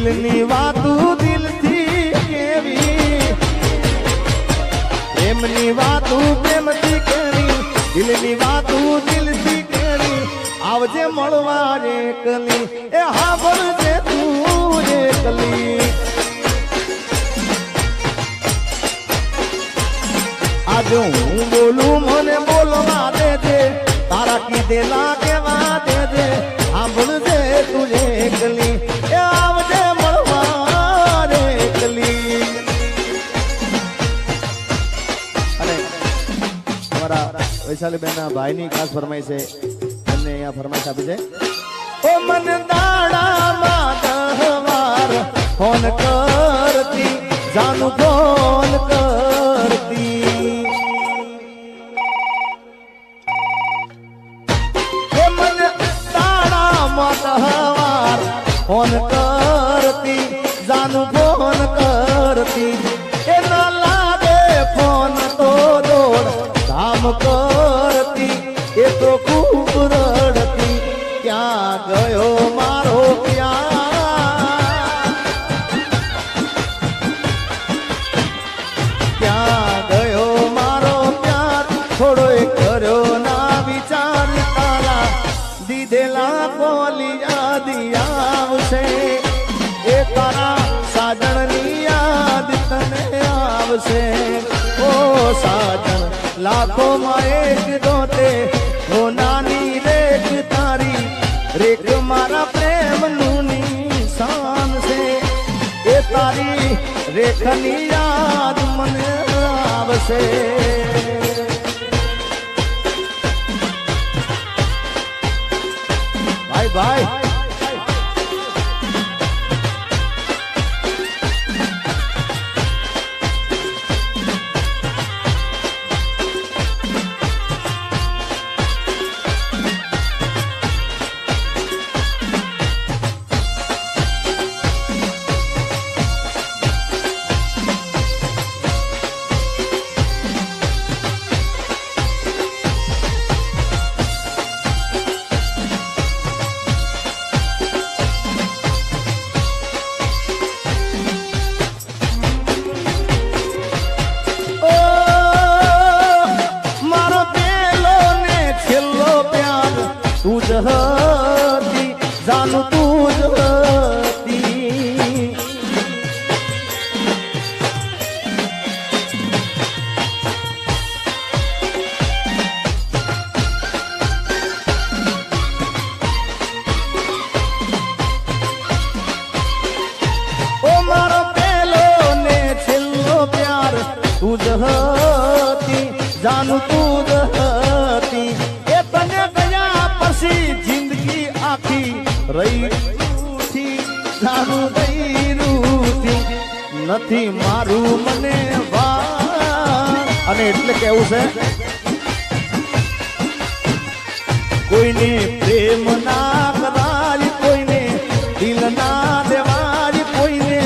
દિલની વાતું દિલથી કેવી, પ્રેમની વાતું પ્રેમથી કેવી, દિલની વાતું દિલથી કેવી. આવજે મળવા એકલી, એ હા બોલજે તું એકલી. આજે હું બોલું મને બોલવા દેજે, તારા કીધેલા કેવા દેજે. સાંભળજે તું એકલી, એ આવજે મળવા એકલી. અને અમારા વૈશાલીબેન ના ભાઈની ખાસ ફરમાઈ છે, એમને અહીંયા ફરમાઈશ આપી છે. ઓ મન દાડામાં 10 વાર ફોન કરતી, જાનું ફોન કરતી. એ મન દાડામાં 10 વાર ફોન કરતી, જાનું ફોન કરતી. એ ના લાગે ફોન તો દોડ ધામ કરતી, એ તો ખૂબ રડતી. ક્યાં ગયો મારો પ્યાર, ક્યાં ગયો મારો પ્યાર. થોડો કર્યો ના વિચાર, તારા દીધેલા કોલી યાદ આવશે. એ તારા સાજણની યાદ તને આવશે. ઓ સાજણ લાખોમાં એક દોતે, ઓ નાની રેખ તારી, રેખ મારા પ્રેમનું નિશાન છે. એ તારી રેખની યાદ મને આવશે. ભાઈ ભાઈ તું જ હતી, જાનું તું જ હતી. ઓ મારો પેલો ને છેલ્લો પ્યાર તું જ હતી, જાનું તું જ હતી. એ તને ગયા પછી જિંદગી આખી રહી રૂઠી, જાનું દઈ રૂઠી. નથી મારું મને વાર, અને એટલે કેવું છે, કોઈને પ્રેમ ના કરાય, કોઈને દિલ ના દેવાય, કોઈને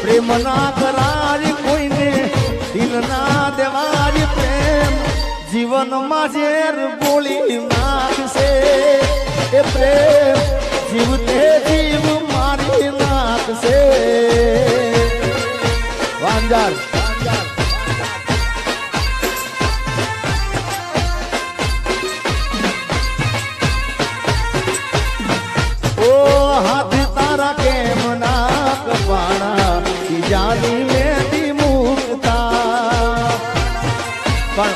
પ્રેમ ના કરાય, કોઈને દિલ ના દેવાય. પ્રેમ જીવનમાં ઝેર બોલી નાખશે. એ પ્રેમ જીવતે જીવ મારી નાખશે. વાંજાર ઓ હાથ તારા કેમ ના કપાણા, જાની મેથી મુકતા. પણ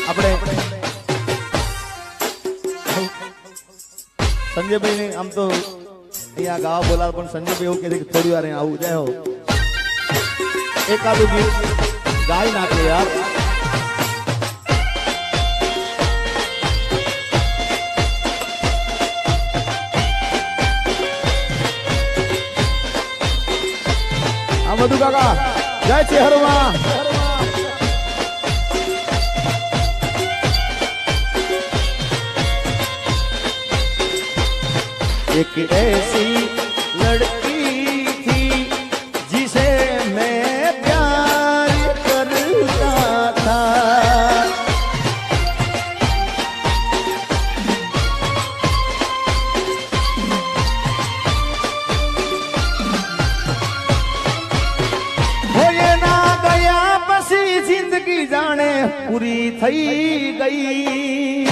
આપણે સંજયભાઈ ને આમ તો અહીંયા ગાવા બોલાવ, પણ સંજયભાઈ એવું કહે છે કે થોડી વાર આવું જાય હો, એકાદું ગીત ગાઈ નાખે યાર. આ બધું કાકા જય છે હરવા. एक ऐसी लड़की थी जिसे मैं प्यार करता था, પૂરી થઈ ગઈ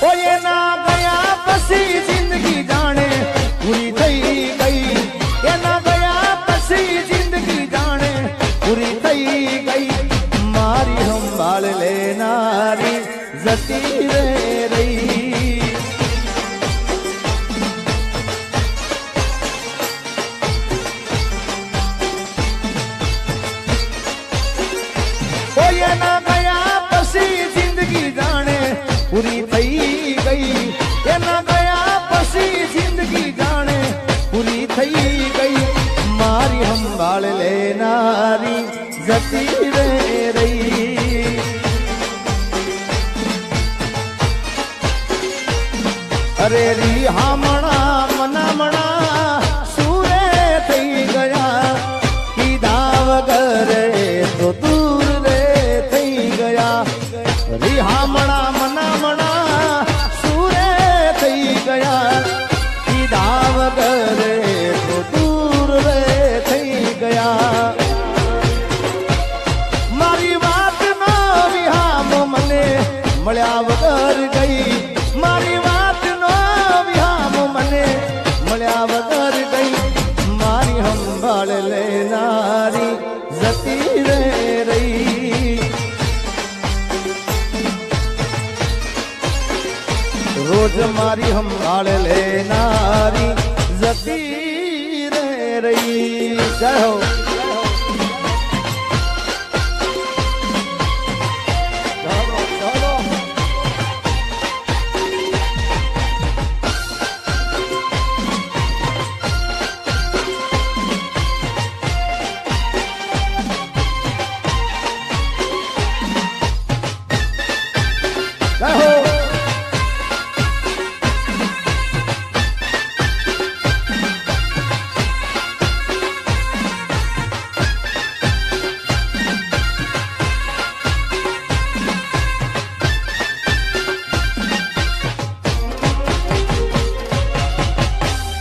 ઓ એના ગયા પછી જિંદગી જાણે પૂરી થઈ ગઈ એના ગયા પછી જિંદગી જાણે પૂરી થઈ ગઈ મારી સંભાળ લેનારી જતી રે રહી એના ગયા પછી જિંદગી જાણે પૂરી થઈ ગઈ એના ગયા પછી જિંદગી જાણે પૂરી થઈ ગઈ મારી સંભાળ લેનારી જતી રે રહી અરે રી હામણા મનામણા સુરે થઈ ગયા કીધા વગર તો દૂર રે થઈ ગયા રિહામણા મનામણા સુરે થઈ ગયા કીધા વગર તો દૂર રે થઈ ગયા મારી વાત નો વિહામ મને મળ્યા વગર ગઈ મારી વાત નો વિહામ મને મળ્યા વગર ગઈ મારી સંભાળ લેનારી જતી રે રહી રોજ મારી સંભાળ લેનારી જતી રે રહી જય હો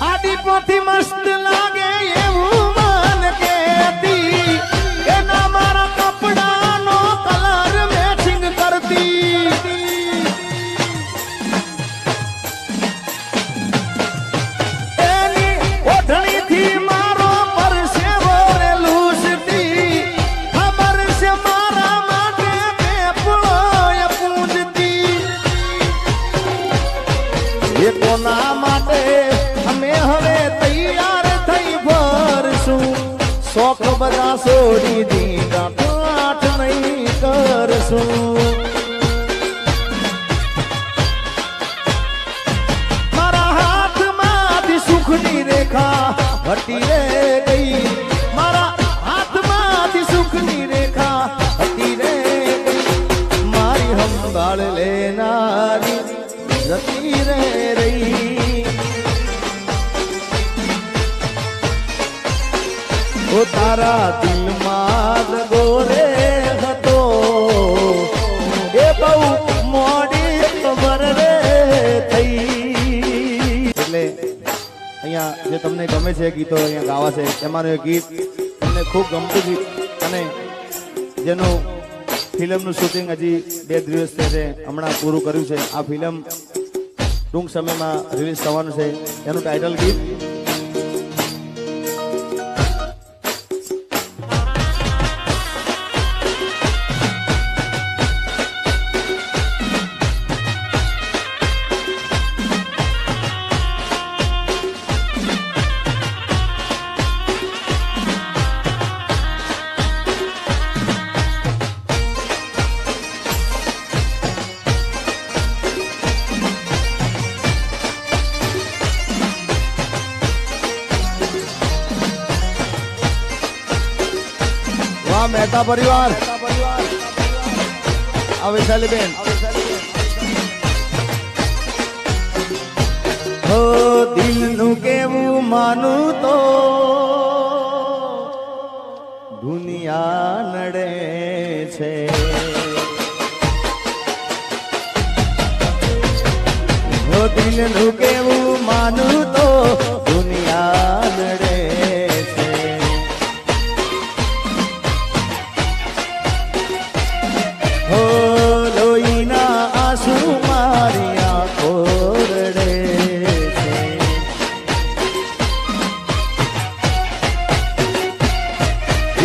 આદિપોથી મસ્ત લાગે એવું મન કેતી એના મારા કપડાનો કલર મેચિંગ કરતી એની ઓઢણીથી મારો પરસેવો રે લૂસતી ખબર છે મારા માટે પેપળો પૂજતી એ કોના માટે અમે હવે તૈયાર થઈ ભરશું શોખ બધા છોડી દીધા પાઠ નહીં કરશું મારા હાથમાંથી સુખની રેખા હટી રે ગઈ મારા હાથમાંથી સુખની રેખા હટી રે ગઈ મારી સંભાળ લેનારી જતી રે રહી ઓ તારા દિલમાં ગોરે હતો એ બહુ મોડી ખબર રે થઈ એટલે અહીંયા જે તમને ગમે છે ગીતો અહીંયા ગાવા છે એમાંનું એક ગીત તમને ખૂબ ગમતું ગીત અને જેનું ફિલ્મનું શૂટિંગ હજી 2 દિવસ છે હમણાં પૂરું કર્યું છે આ ફિલ્મ ટૂંક સમયમાં રિલીઝ થવાનું છે એનું ટાઇટલ ગીત મહેતા પરિવાર વૈશાલી બેન હો દિલનું કેવું માનું તો દુનિયા નડે છે હો દિલનું કેવું માનું તો દુનિયા નડે છે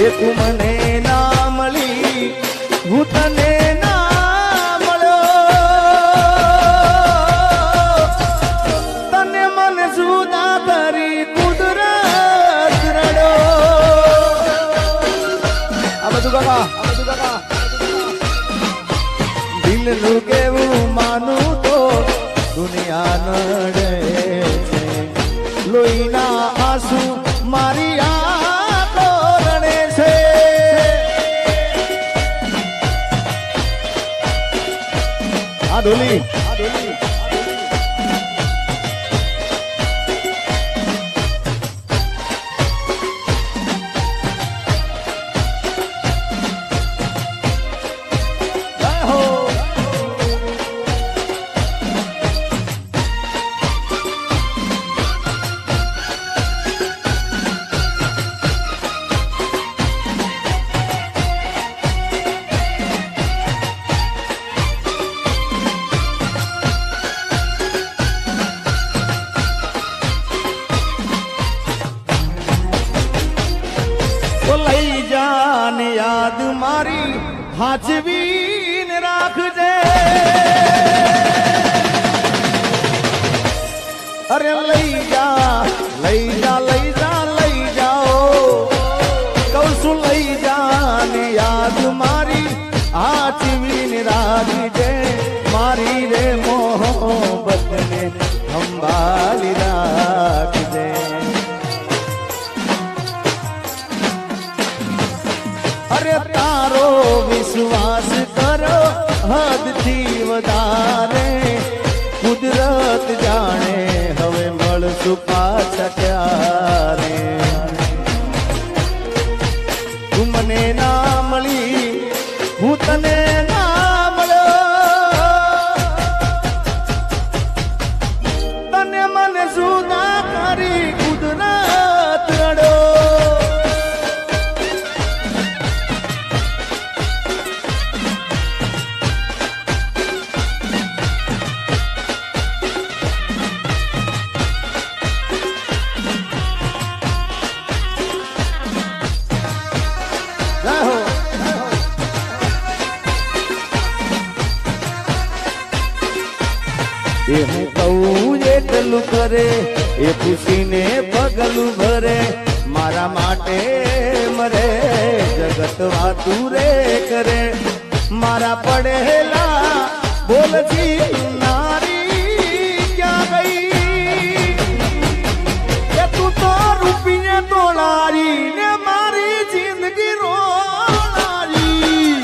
એ તું મને ના મળી હું તને ના મળ્યો તને મને જુદા કરી કુદરત રડો આ બધું કાકા દિલનું કેવું માનું તો દુનિયા નડે છે લોહીના આંસુ મારી આંખો રડે છે આ ઢોલી યાદ મારી હાજવીને રાખજે અરે લઈ જા લઈ જા લઈ જા લઈ જાઓ કહું છું લઈ જા ને યાદ મારી હાજવીને રાખજે મારી રે મોહબ્બતને સંભાળી રાખજે અરે તારો વિશ્વાસ કરો હદથી વધારે કુદરત જાણે હવે મળશું પાછા ક્યારે તું મને ના મળી હું તને ના મળ્યો તને મને જુદા કરી કુદરત રડો એ હું કહું એટલું કરે એ ખુશીને પગલું ભરે મારા માટે મરે જગત વાતું રે કરે મારા પડેલા બોલથી નારી ક્યાં ગઈ એ તું તો રૂપિયા તોલારી ને મારી જિંદગી રોલારી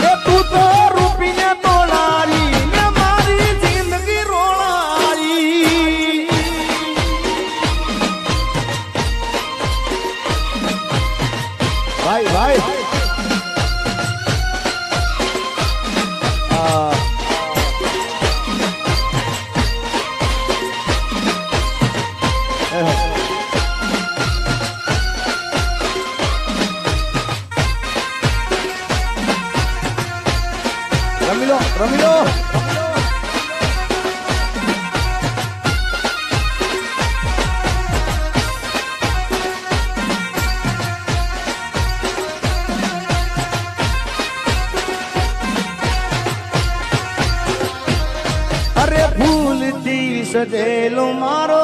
એ તું તો રૂપિયા તોલારી ને મારી જિંદગી રોલારી ભાઈ ભાઈ રમી લો રમી લો અરે ફૂલથી સજેલો મારો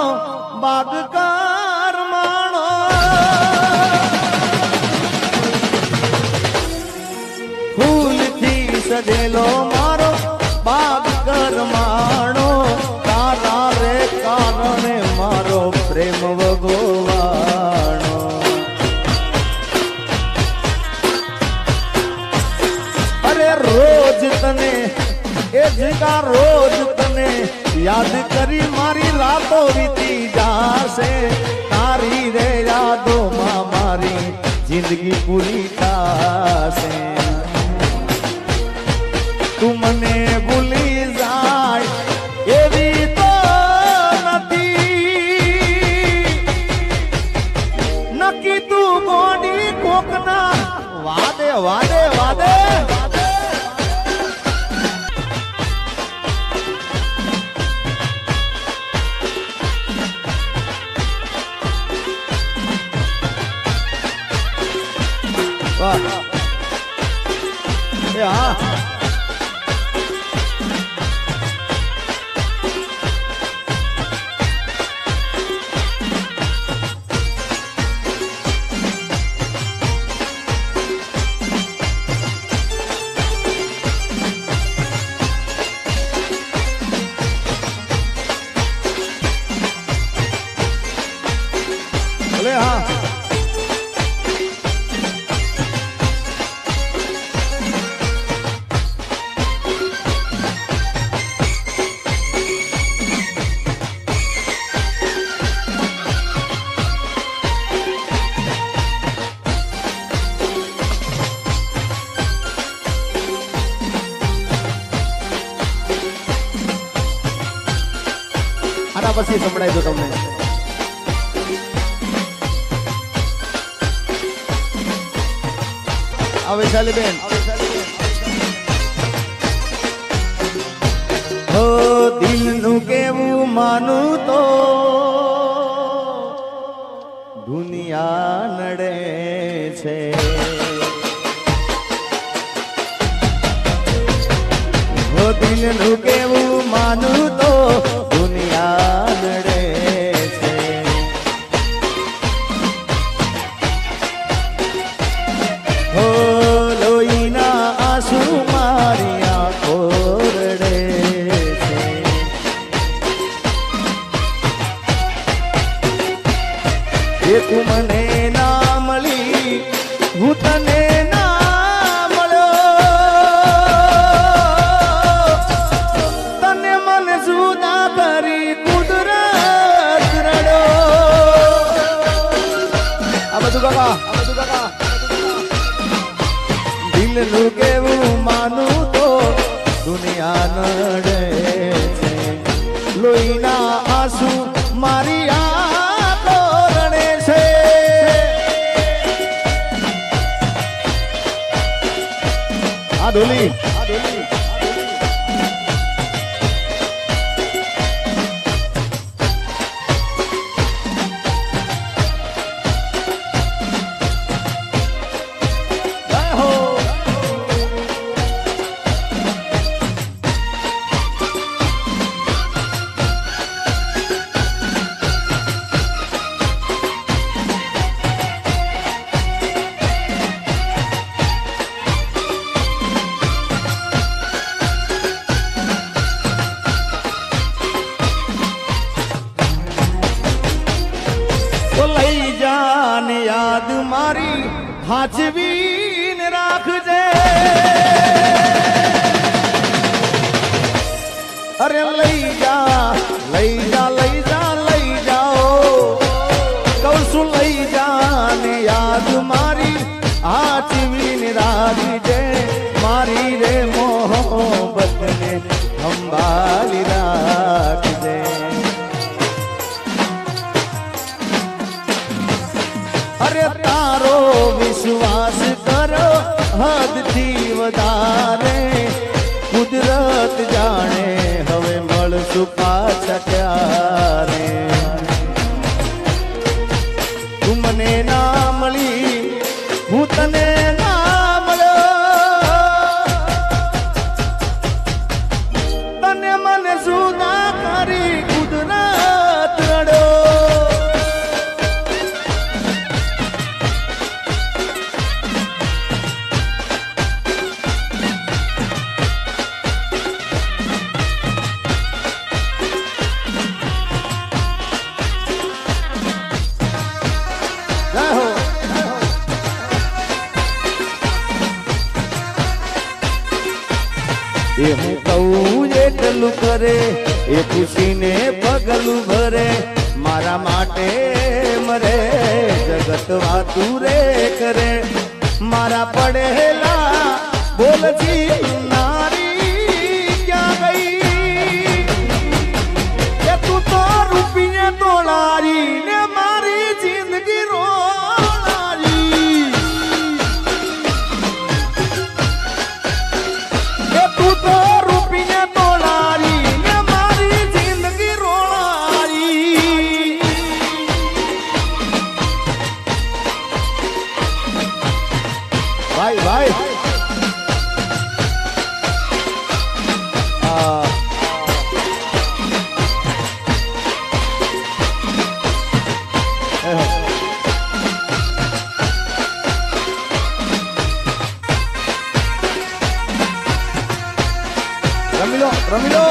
બાગકાર માણો ફૂલથી સજેલો મારો બાગકાર માણો તારા રે કારણે મારો પ્રેમ ભગવાણો અરે રોજ તને એ જીગા રોજ તને યાદ કરી મારી રાતો વીતી જાશે તારી રે યાદોમાં મારી જિંદગી પૂરી થાશે તું મને ભૂલી જાય એવી તો નથી નક્કી તું ગોડી કોકના વાદે વાદે વાદે આના પછી સંભળાય તો તમને વૈશાલી બેન હો દિલનું કેવું માનું તો દુનિયા નડે છે હો દિલનું કેવું માનું તો દુનિયા નડે છે હો લોહીના આંસુ મારી આંખો રડે છે એ તું મને ના મળી હું તને ના મળ્યો તને મને જુદા કરી કુદરત રડો આ બધું કાકા દિલનું કેવું માનું તો દુનિયા નડે છે લોહીના આંસુ મારી આંખો રડે છે આ ડોલી લઈ જાને યાદ મારી હાચવીને રાખજે અરે લઈ જા લઈ જા લઈ જા લઈ જાઓ કહું છું લઈ જાને યાદ મારી હાચવીને રાખજે મારી રે મોહબ્બતને સંભાળી રાખજે અરે તારો વિશ્વાસ કરો હદથી વધારે કુદરત જાણે હવે મળશું પાછા ક્યારે તું મને ના મળી હું તને ના મળ્યો તને મને જુદા કરી કુદરત રડો એ હું કહું એટલું કરે એ ખુશીને પગલું ભરે મારા માટે મરે જગત વાતું રે કરે મારા પડેલા બોલજી નારી ક્યાં ગઈ કે તું તો રૂપિયે તોડારી ને મારી જિંદગી રોલારી કે તું તો રૂપિયે તોડારી ને મારી જિંદગી રોલારી ભાઈ ભાઈ રમી લો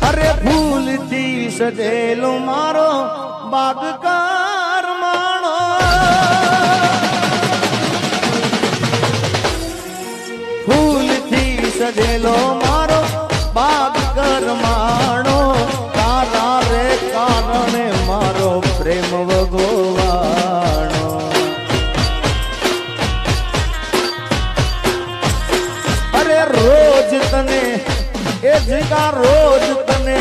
અરે ભૂલથી સજેલો મારો બાગકાર માણો ફૂલથી સજેલો મારો બાગ કરમાણો તારા એ જીગા રોજ તને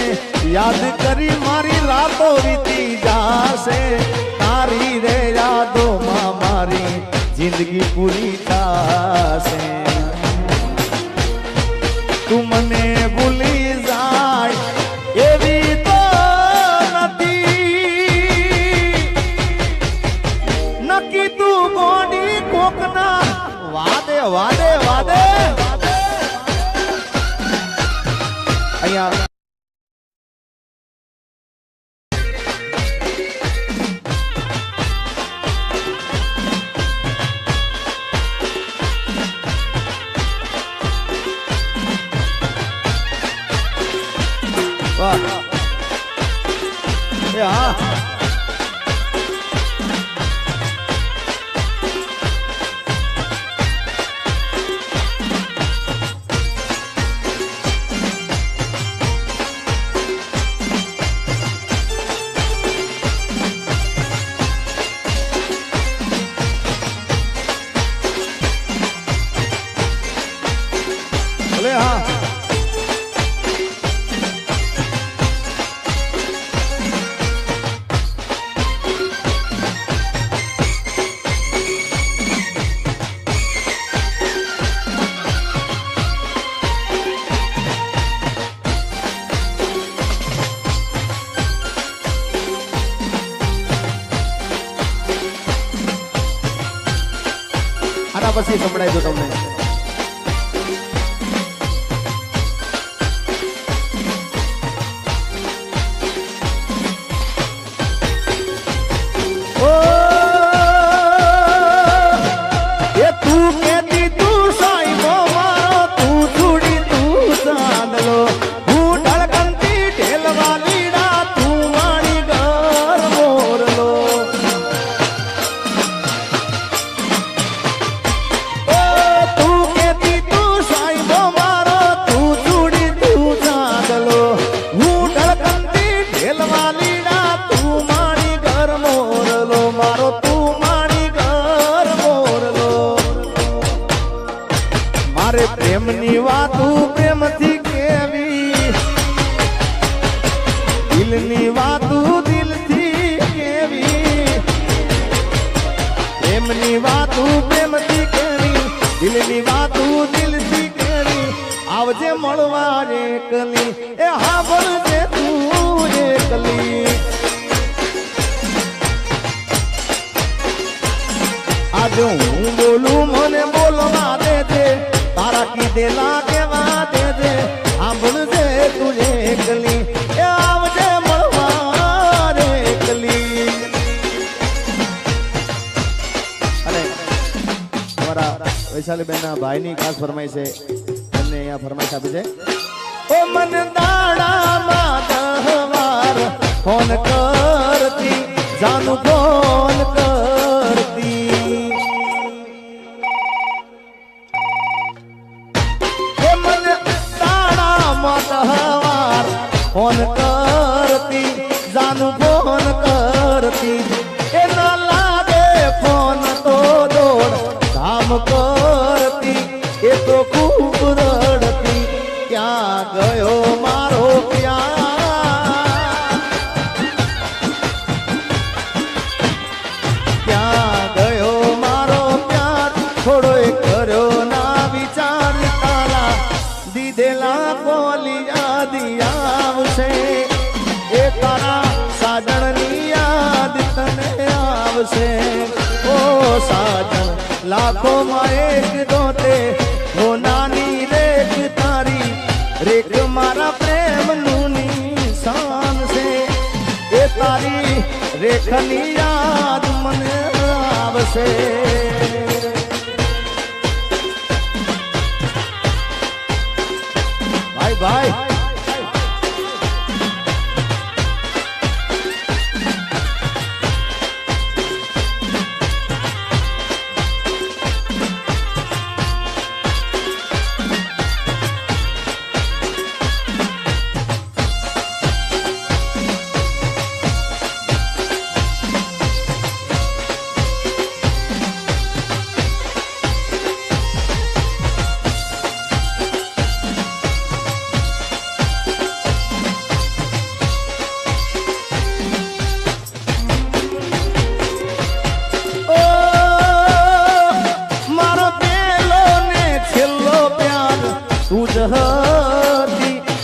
યાદ કરી મારી રાતો વીતી જાશે તારી રે યાદોમાં મારી જિંદગી પૂરી થાશે તું મને ભૂલી જાય એવી તો નથી નક્કી તું ગોડી કોકના વાદે વાદે વાદે અહીંયા વાહ એ હા ભલે હા આના પછી સંભળાય તો તમને મારે પ્રેમની વાતું પ્રેમથી કેવી દિલની વાતું દિલથી કેવી પ્રેમની વાતું પ્રેમથી કેવી દિલની વાતું દિલથી કેવી આવજે મળવા એકલી એ હા બોલજે તું એકલી આજે હું બોલું મને બોલવા દેજે તારા કીધેલા કેવા દેજે સાંભળજે તું એકલી એ આવજે મળવા એકલી અને અમારા વૈશાલીબેન ના ભાઈની ખાસ ફરમાઈ છે એમને અહીંયા ફરમાઈશ આપી છે ઓ મન દાડામાં 10 વાર ફોન કરતી જાનું ફોન કરતી ફોન કરતી જાનું ફોન કરતી એ ના લાગે ફોન તો દોડ ધામ કરતી એ તો ખૂબ રડતી ક્યાં ગયો મારો પ્યાર ક્યાં ગયો મારો પ્યાર થોડો કર્યો ના વિચાર તારા દીધેલા બોલી યાદી આવશે એ તારા સાજણની યાદ તને આવશે ઓ સાજણ લાખોમાં એક દોતે ઓ નાની રેખ તારી રેખ મારા પ્રેમનું નિશાન છે એ તારી રેખની યાદ મને આવશે ભાઈ ભાઈ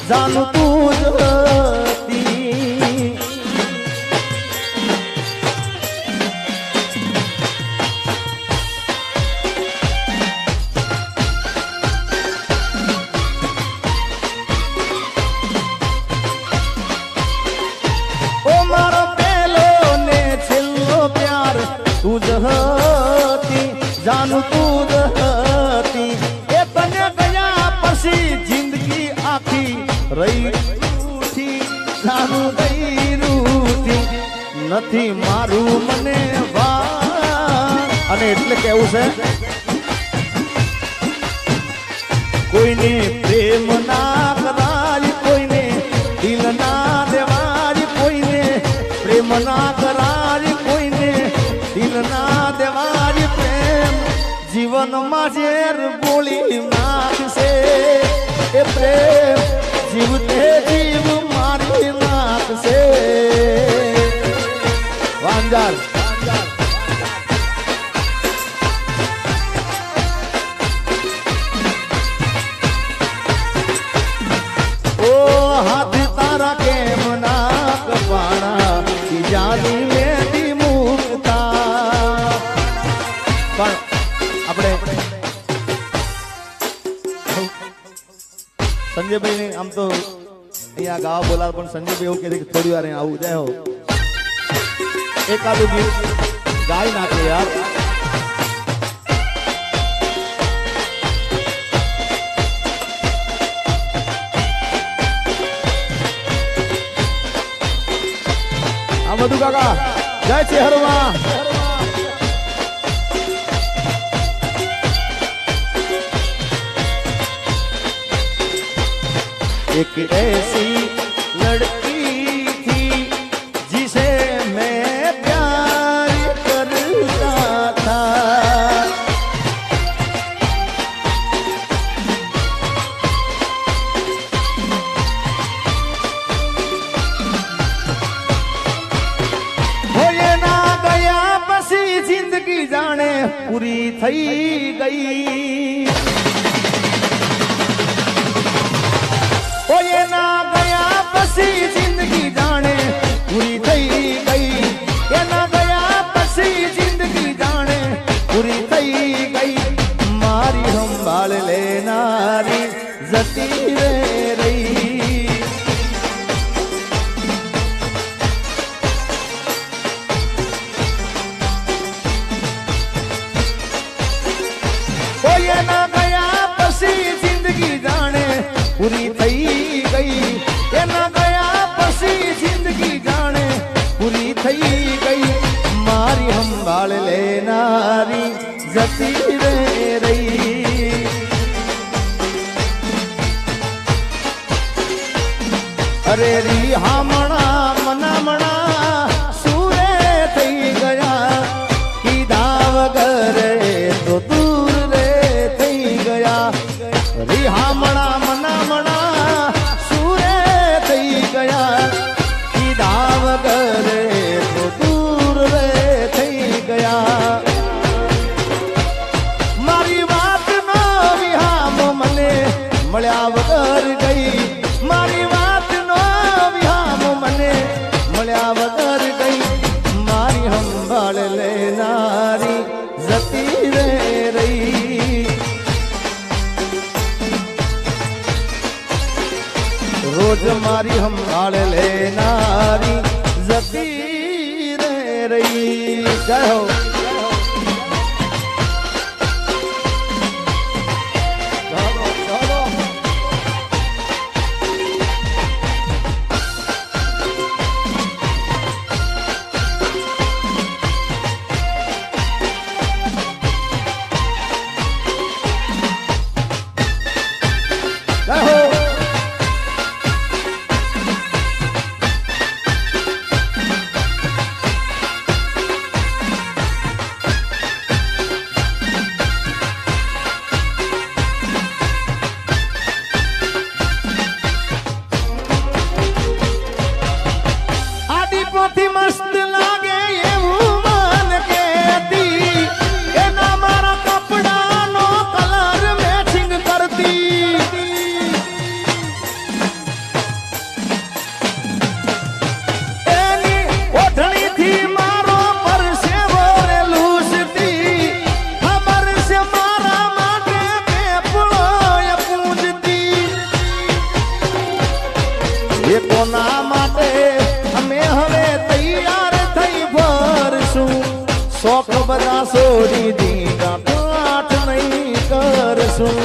જાનું તું જ હતી ઓ મારો પહેલો ને છેલ્લો પ્યાર તું જ હતી જાનું તું જ હતી એ તને ગયા પછી જિંદગી આખી રહી રૂઠી જાનું ગઈ રૂઠી નથી મારું મને વા અને એટલે કેવું છે કોઈને પ્રેમ ના કરાય કોઈને દિલ ના દેવાય કોઈને પ્રેમ ના કરાય કોઈને દિલ ના દેવાય પ્રેમ જીવનમાં ઝેર ગોળી નાખશે એ પ્રેમ જીવતે જીવ મારી નાખશે વાંજાર ઓ હાથ તારા કેમ ના કપાણા જાની મેદી મુકતા પણ આપણે સંજયભાઈ ને આમ તો અહીંયા ગાવા બોલાવ પણ સંજયભાઈ એવું કહે છે કે થોડી વાર આવું જાય હો એકાદું ગીત ગાઈ નાખે યાર આ બધું કાકા જય છે હરવા एक ऐसी लड़की थी जिसे मैं प्यार करता था हो ये ना गया बसी जिंदगी जाने पूरी થઈ ગઈ ये ना गया पसी जिंदगी जाने पूरी થઈ ગઈ ये ना गया पसी जिंदगी जाने पूरी થઈ ગઈ મારી સંભાળ લેનારી જતી રે રહી ये ना गया पसी जिंदगी जाने पूरी થઈ ગઈ એના ગયા પછી જિંદગી જાણે પૂરી થઈ ગઈ મારી સંભાળ લેનારી જતી રે રહી અરે રી હામણા મનામણા સુરે થઈ ગયા કીધા વગર તો દૂર રે થઈ ગયા રી હામણા મનામણા સુરે થઈ ગયા કીધા વગર તો દૂર રે થઈ ગયા મારી વાત નો વિહામ મને મળ્યા વગર ગઈ મારી વાત નો વિહામ મને મળ્યા વગર ગઈ મારી સંભાળ લેનારી જતી રે રહી રોજ મારી સંભાળ લેનારી જતી રે રહી જય હો એ કોના માટે અમે હવે તૈયાર થઈ ભરશું શોખ બધા છોડી દીધા પાઠ નહીં કરશું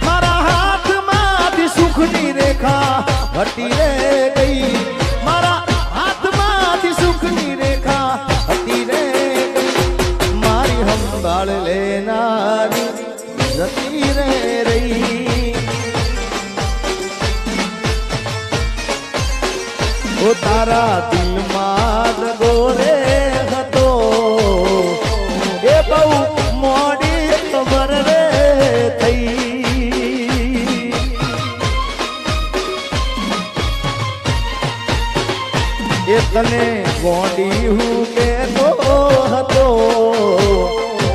મારા હાથમાંથી સુખની રેખા હટી રે ગઈ મારા હાથમાંથી સુખની રેખા હટી રે ગઈ મારી સંભાળ લેનારી જતી રે રહી ઓ તારા દિલમાં ગોરે હતો એ બહુ મોડી ખબર રે થઈ એ તને ગોડી હું કેતો હતો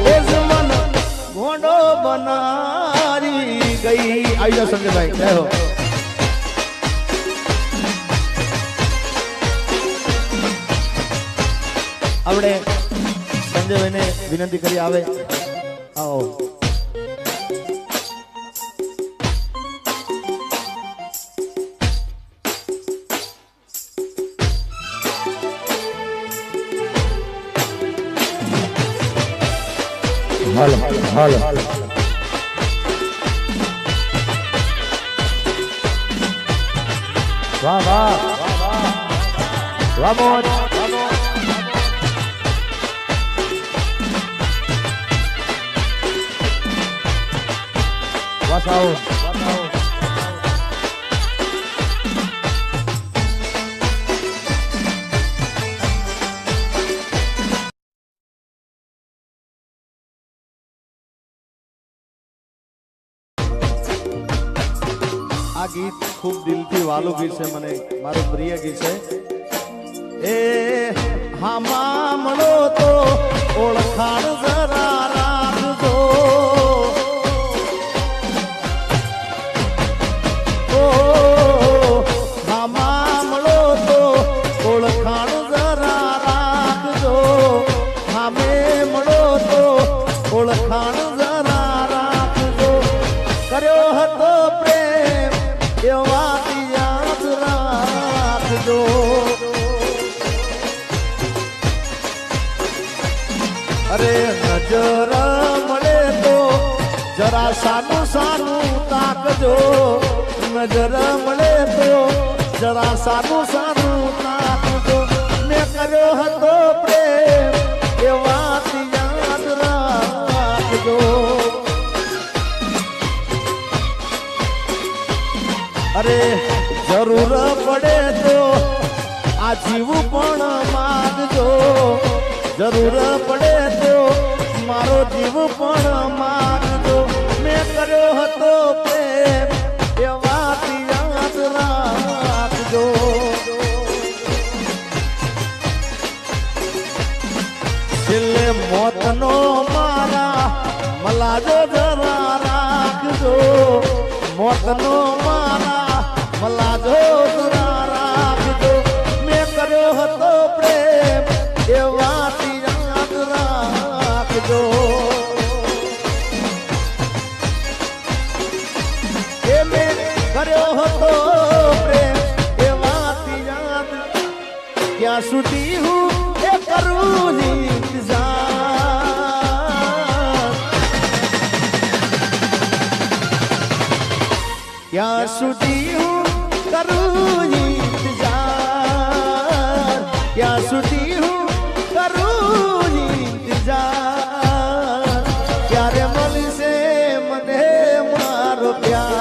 એ મન ગોડો બનારી ગઈ આવી જાઓ સંજયભાઈ જય હો આપણે સંજયભાઈને વિનંતી કરી આવે આવો હાલો હાલો વાહ વાહ વાહ મોજ વાસાઓ આ ગીત ખૂબ દિલથી વાલું ગીત છે મને મારું પ્રિય ગીત છે એ હા મામલો તો ઓળખાણ જરા રાખજો ઓ હા મામલો તો ઓળખાણ જરા રાખજો હા મેમળો તો ઓળખાણ જરા રાખજો કર્યો હતો પ્રેમ એ વાત યાદ રાખજો અરે નજર મળે તો જરા સાનું સાનું તાકજો નજર મળે તો જરા સાનું સાનું તાકજો મેં કર્યો હતો પ્રેમ એ વાત યાદ રાખજો અરે જરૂર પડે તો આ જીવું પણ માગજો જરૂર પડે તો મારો જીવ પણ માગજો મેં કર્યો હતો પ્રેમ એ વાત યાદ રાખજો છેલ્લે મોતનો મારા મલાજો જરા રાખજો મોતનો મારા મલાજો જરા રાખજો મેં કર્યો હતો પ્રેમ એ વાત યાદ રાખજો એ મેં કર્યો હતો પ્રેમ એ વાત યાદ ક્યાં સુધી હું એ કરું ઇંતજાર ક્યાં સુધી હું કરું ઇંતજાર ક્યાં સુધી હું કરું ઇંતજાર ક્યારે મળશે મને મારો પ્યાર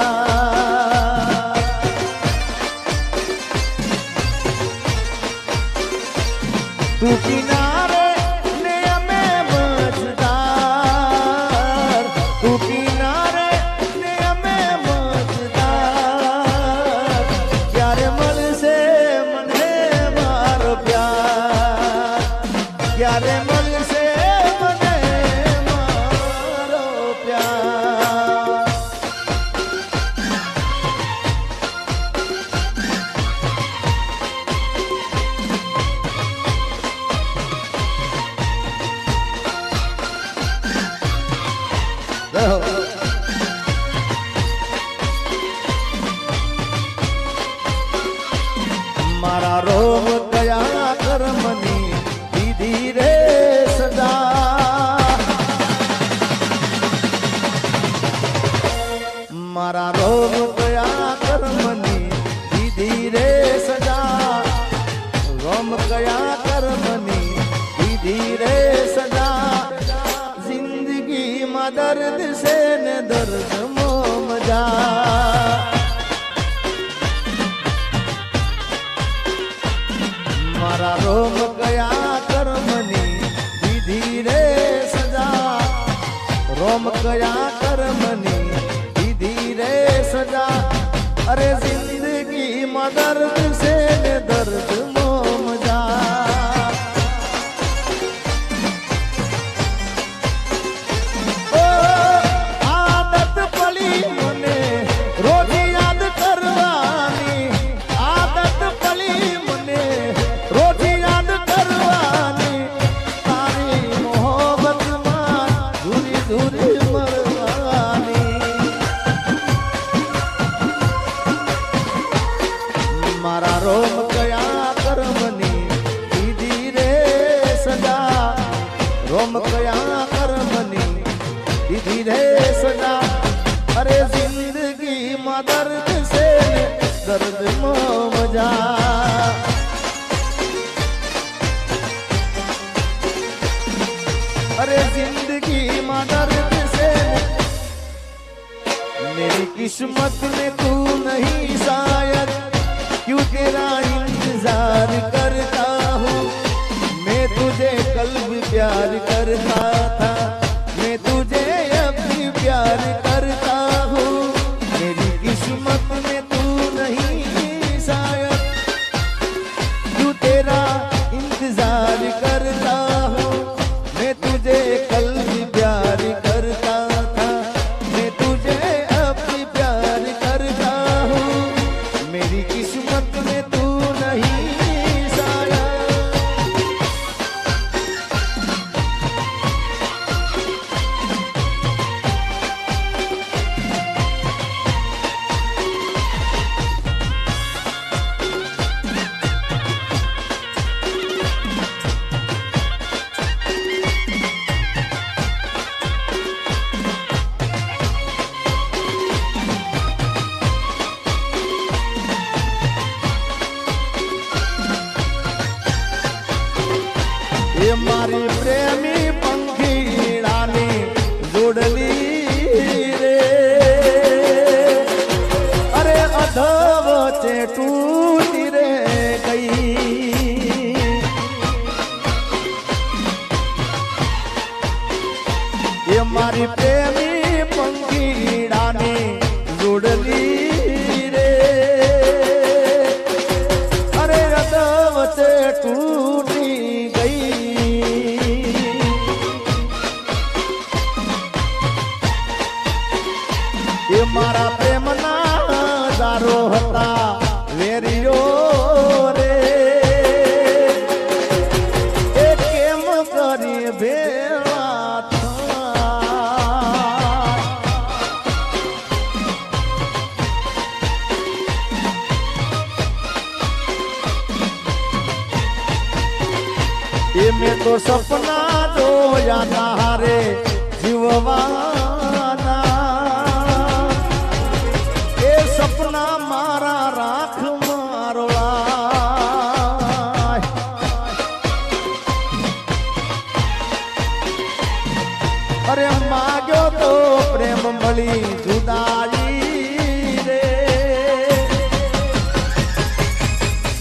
તું કિનારે ને અમે મજદાર તું કિનારે ને અમે મજદાર ક્યારે મળશે મારા રોગ કયા કર્મની દીધી રે સજા, રોમ કયા કર્મની દીધી રે સજા, જિંદગીમાં દર્દ છે ને દર્દ મો મજા, મારા રોમ કયા કર્મની દીધી રે સજા, રોમ કયા કર્મની દીધી રે સજા, અરે જિંદગીમાં દર્દ છે ને દર્દ મો મજા, ઓ આદત પડી મને રોજ યાદ કરવાની, આદત પડી મને રોજ યાદ કરવાની, તારી મોહબ્બતમાં ધૂરી ધૂરી મરવાની, મારા રોમ કયા કર્મની દીધી રે સજા, રોમ કયા કર્મની દીધી રે સજા, અરે જિંદગીમાં દર્દ છે ને દર્દમાં મજા, अरे जिंदगी में दर्द से मेरी किस्मत में तू नहीं शायद, क्यों तेरा इंतजार करता हूँ, मैं तुझे कल भी प्यार करता था, मैं तुझे अब भी प्यार करता हूँ, मेरी किस्मत में तू नहीं शायद, क्यों तेरा इंतजार करता हूँ, मैं तुझे कल भी प्यार करता था, मैं तुझे अब भी प्यार करता हूँ, मेरी किस्मत में तू नहीं शायद, ये मारी प्रेमी पंखीड़ानी जोड़ली रे, अरे अधवचे टूटी रे गई, ये मारी प्रेमी पंखीड़ानी जोड़ली रे, अरे अधवचे टूटी गई, ये मारा प्रेम ना दारो हता वेरियो रे, ए केम करी भेवा ये मैं तो सपना जोया तारे जीववाना, सपना मारा राख मारोला, अरे माग्यो तो प्रेम मળી जुदाई रे,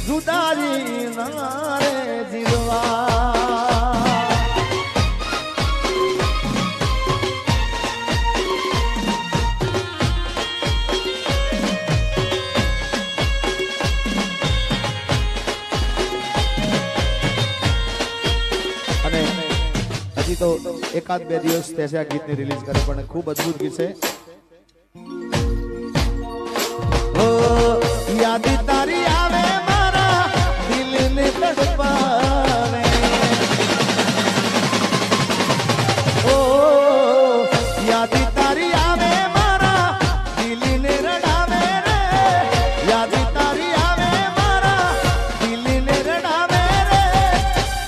जुदाई ना रे जीवा, તો એકાદ બે દિવસ થશે આ ગીતને રિલીઝ કરે, પણ ખૂબ અદ્ભુત ગીત છે. ઓ યાદ તારી આવે મારા દિલને તડપાવે, ઓ યાદ તારી આવે મારા દિલને રડાવે રે, યાદ તારી આવે મારા દિલને રડાવે રે,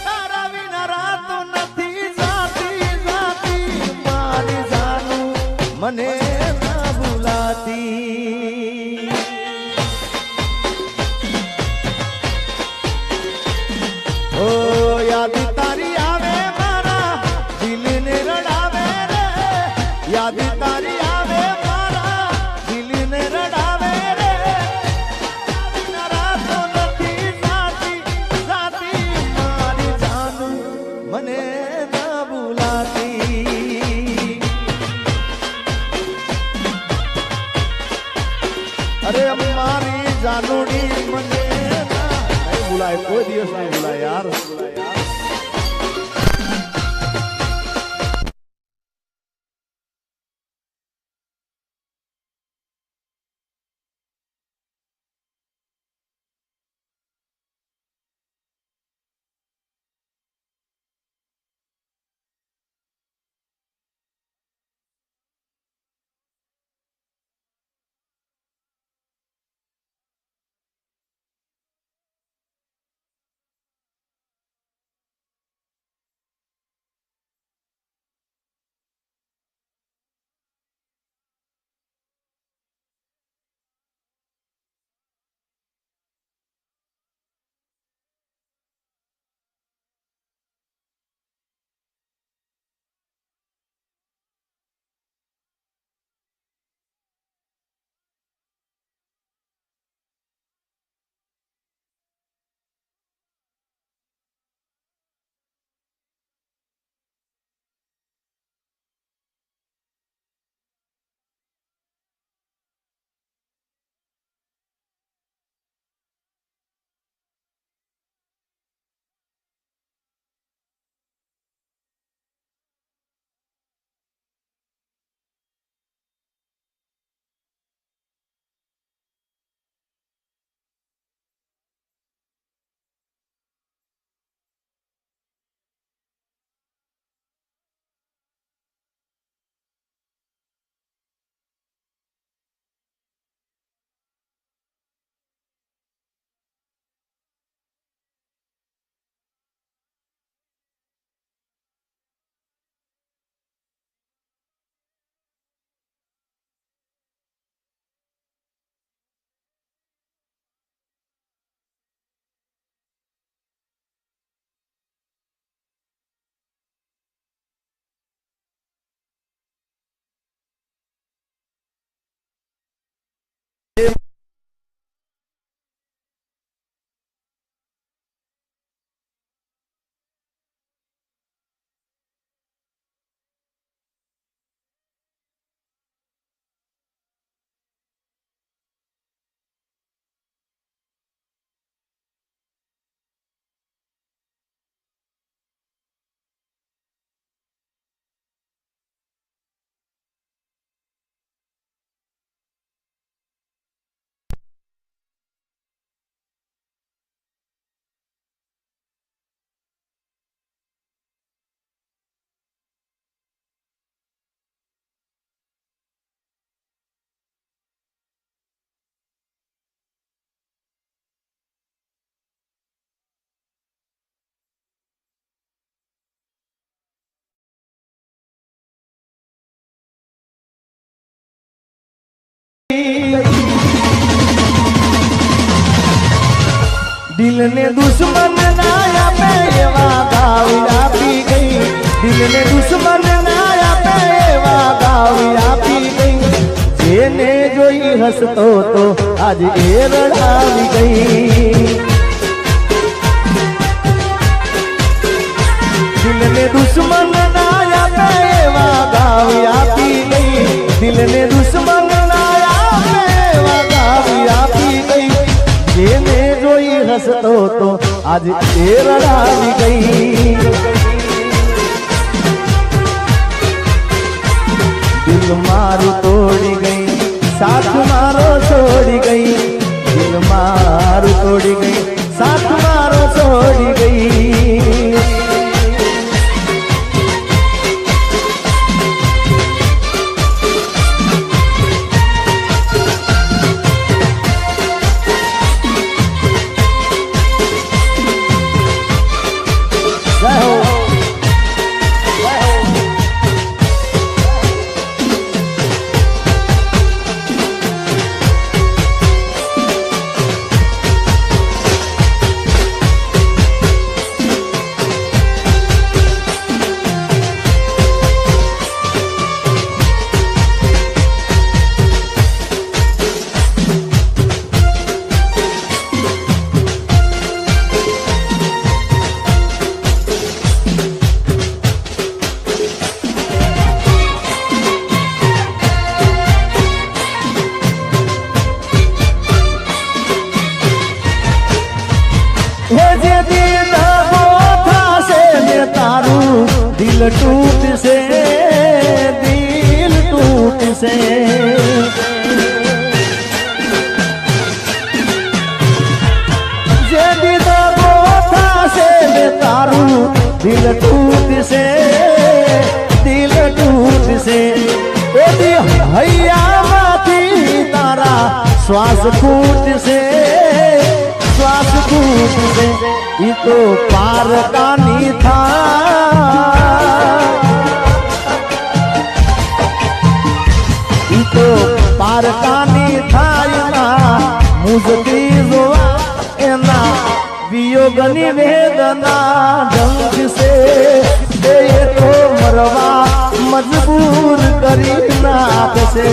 તારા વિના રાત નથી મને અરે મારી જાનુડી મને નહીં ભૂલાય, કોઈ દિવસ નહીં ભૂલાય યાર. દિલ ને દુશ્મન ના આપે એવા ગાવી આપી ગઈ, દિલ ને દુશ્મન ના આપે એવા ગાવી આપી ગઈ, જેને જોઈ હસતો તો આજ એ રડાવી ગઈ. દિલ ને દુશ્મન ના આપે એવા ગાવી આપી ગઈ, દિલ ને દુશ્મન ના આપે એવા ગાવી આપી ગઈ, જેને જોઈ હસતો તો આજ એ રડાવી ગઈ. દિલ મારું તોડી ગઈ, સાથ મારો છોડી ગઈ, દિલ મારું તોડી ગઈ, સાથ મારો છોડી ગઈ. टूट से दिल टूट से जे दीदा गोथा से तारू दिल टूट से दिल टूट से ओदी हैया माथी तारा श्वास फूट से श्वास फूट से ये तो पार कानी था ये तो पार कानी था ना मुझकी जुआ एना वियोगनी वेदना ढंग से ये तो मरवा मजबूर करी नाक से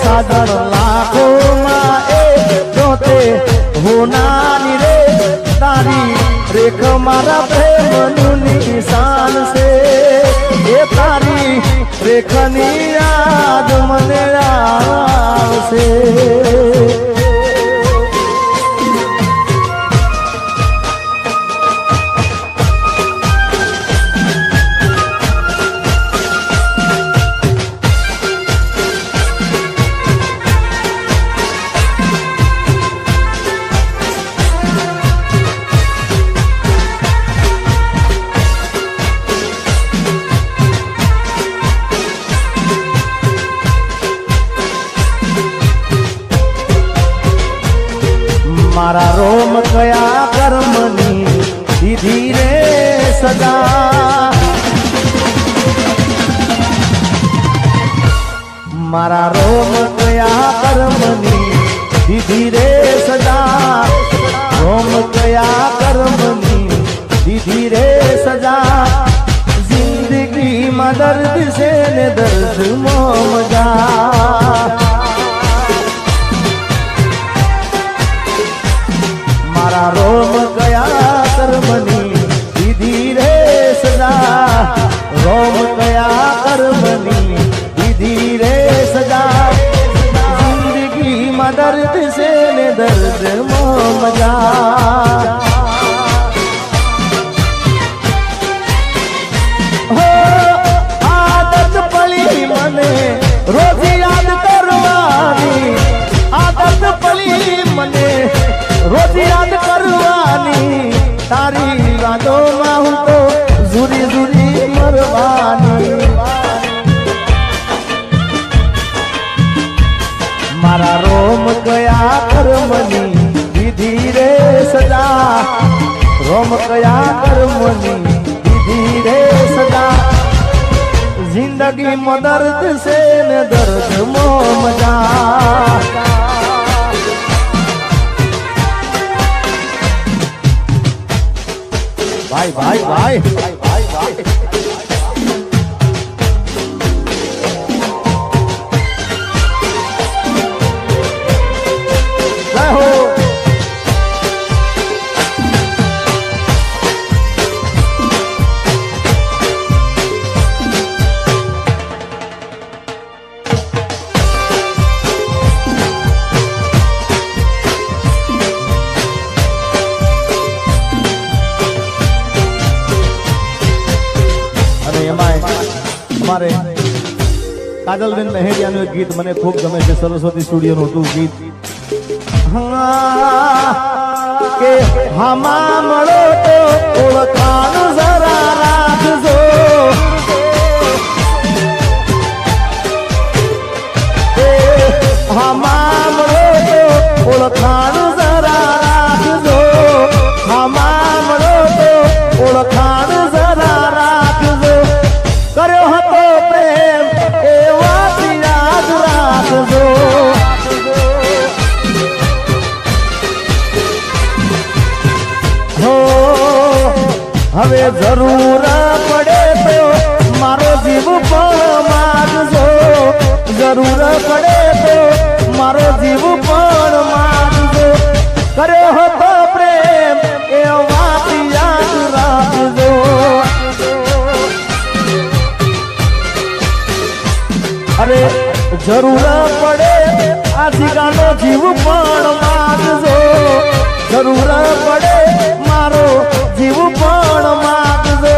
साधन लाखों जोते होना रे तारी रेख मारा प्रेम निशान से ये तारी रेखनी याद मने से मारा रोम कया कर्मनी दीदी रे सदा मारा रोम कया कर्मनी दीदी रे सदा रोम कया कर्मनी दीदी रे सजा जिंदगी में दर्द से ने दर्द मजा मारा रोम गया कर्मनी दीदी रे सजा रोम गया कर्मनी दीदी रे सजा जिंदगी में दर्द से ने दर्द मजा हो आदत पली मने रोज याद करवानी आदत पली मने रोज याद करवानी तारी यादों में हूँ तो जुरी जुरी मरवानी मारा रोम गया कर्मनी दीदी रे सजा रोम गया कर्मनी दीदी रे सजा जिंदगी में दर्द से न दर्द मो मजा भाई भाई भाई भाई भाई भाई जय हो हमारे काजलबेन लहेरियाનું એક ગીત મને ખૂબ ગમે છે સરસ્વતી સ્ટુડિયોનું હતું ગીત કે હમા મળો તો ઓળખાણ જરા રાખજો હમા મળો તો ઓળખાણ જરા રાખજો હમા મળો તો ઓળખાણ જરા રાખજો કર્યો હતો પ્રેમ એ વાત યાદ રાખજો હો હવે જરૂર પડે તો મારો જીવ પણ માગજો જરૂર પડે તો મારો જીવ પણ માગજો કર્યો હતો પ્રેમ એ વાત યાદ રાખજો અરે જરૂર પડે આ જીગાનો જીવ પણ માગજો, જરૂર પડે મારો જીવ પણ માગજો.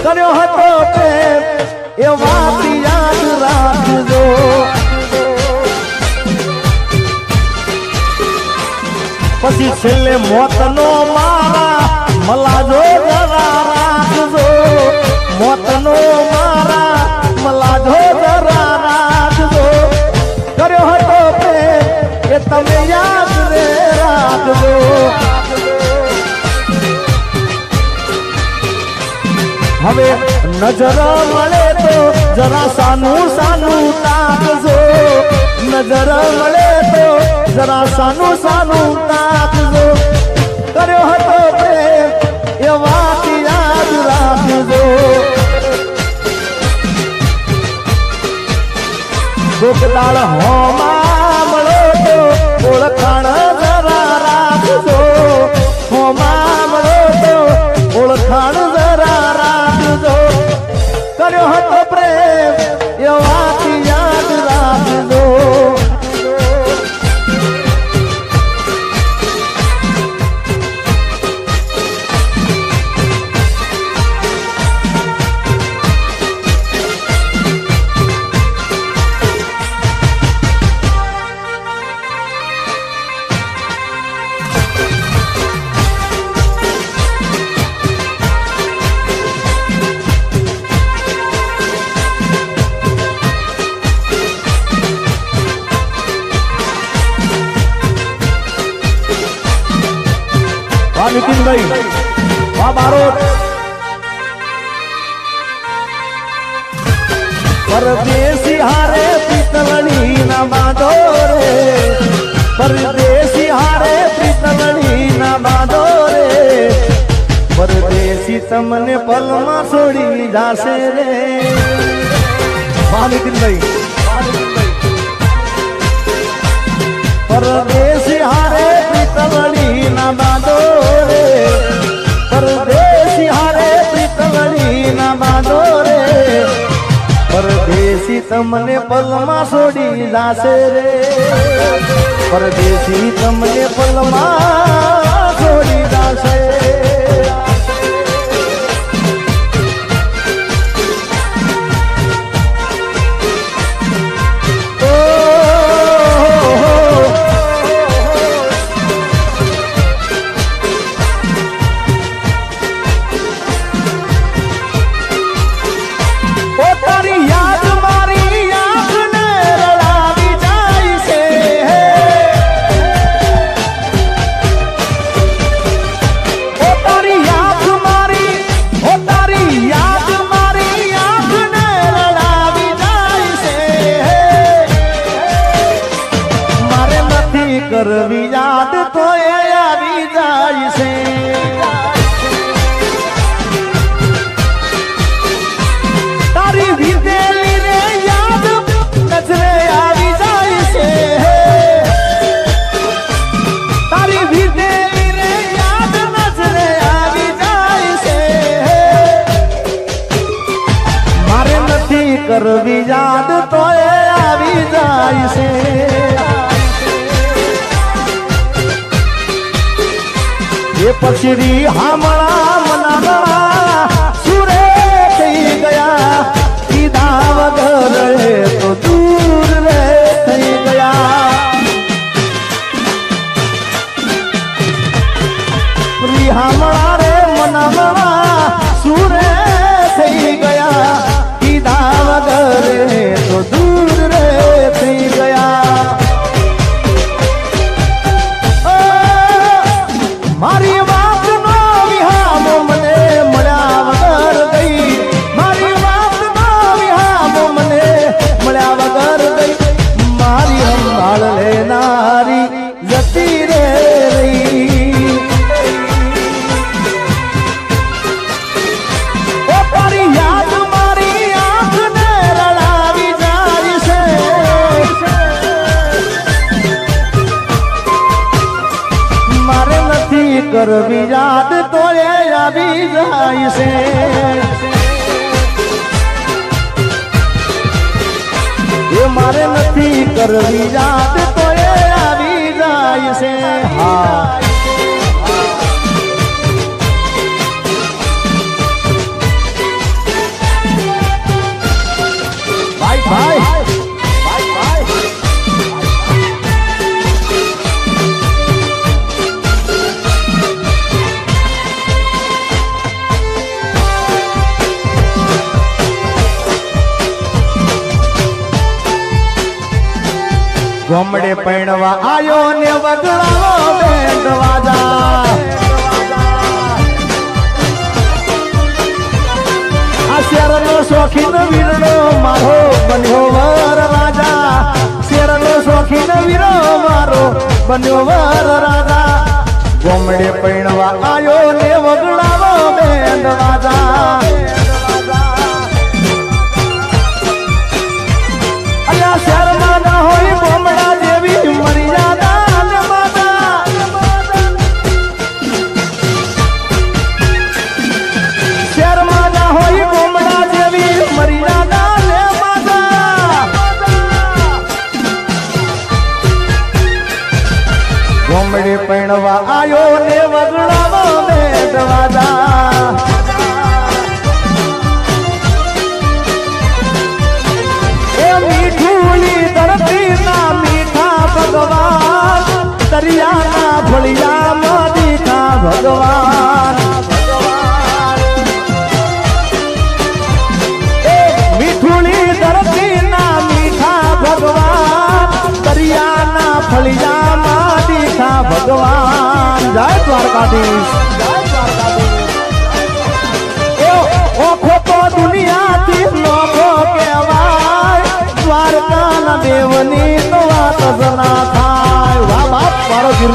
કર્યો હતો પ્રેમ એ વાત યાદ રાખજો. પછી છેલ્લે મોતનો મારા મલાજો જરા રાખજો, મોતનો મારા મલાજો જરા રાખજો. કર્યો હતો પ્રેમ એ તમે યાદ રે રાખજો. હવે નજર મળે તો જરા સાનું સાનું તાકજો, નજર મળે તો જરા સાનું સાનું તાકજો. કર્યો હતો પ્રેમ એ વાત યાદ રાખજો. ગોકદાળ હોમાં મળો તો ઓળખાણ જરા રાખજો, હોમાં મળો તો ઓળખાણ જરા રાખજો. કર્યો હતો પ્રેમ એ વાત યાદ રાખજો. નીતિનભાઈ વાહ બારોટ. પરદેશી હારે પિતલણી ના બાંધો રે, પરદેશી હારે પિતલણી ના બાંધો રે. પરદેશી તમને પલમાં છોડી જાશે રે. વાહ નીતિનભાઈ. પરદેશી હારે પિતલણી ના બાંધો રે, પરદેશી હારે પિતલણી ના બાંધો રે. પરદેશી તમને પલમાં છોડી જાશે રે, પરદેશી તમને પલમાં છોડી જાશે. કરવી યાદ તો એ આવી જાય છે. તારી વિદેલી રે યાદ નજરે આવી જાય છે, તારી વિદેલી રે યાદ નજરે આવી જાય છે. મારે નથી કરવી યાદ તો એ આવી જાય છે. એ પછડી હામળા મનાગળા સુરે થઈ ગયા, કીધા વગર રે તો દૂર રે થઈ ગયા. હામળા રે મનાગળા સુરે થઈ ગયા, કીધા વગર રે તો દૂર રે થઈ ગયા. મારી વાત નો વિહામો મને મળ્યા વગર ગઈ, મારી વાત નો વિહામો મને મળ્યા વગર ગઈ. મારી સંભાળ લેનારી જતી રે રહી. તારી યાદ મારી આંખને રડાવી જાય છે. મારે નથી કરવી યાદ તો એ આવી જાય છે. એ મારે નથી કરવી યાદ તો એ આવી જાય છે હા ભાઈ ગોમડે પૈણવા આયો ને વગડાવો બેન્ડ વાજા આ શેરનો શોખીન વીરનો મારો બન્યો વર રાજા શેરનો શોખીન વીરો મારો બન્યો વર રાજા ગોમડે પૈણવા આયો ને વગડાવો બેન્ડ વાજા અલ્યા શેરમાં ના હોય ગોમડા જેવી મર્યાદા ને માતા શેરમાં ના હોય ગોમડા જેવી મર્યાદા ને માતા ગોમડે પૈણવા આયો ને વગડાવો બેન્ડ વાજા દરિયાના ફળિયામાં દીઠા ભગવાન મીઠુની ધરતીના મીઠા ભગવાન દરિયાના ફળિયામાં દીઠા ભગવાન જય દ્વારકાધીશ ઓખો તો દુનિયાથી નોખો કહેવાય દ્વારકાના દેવની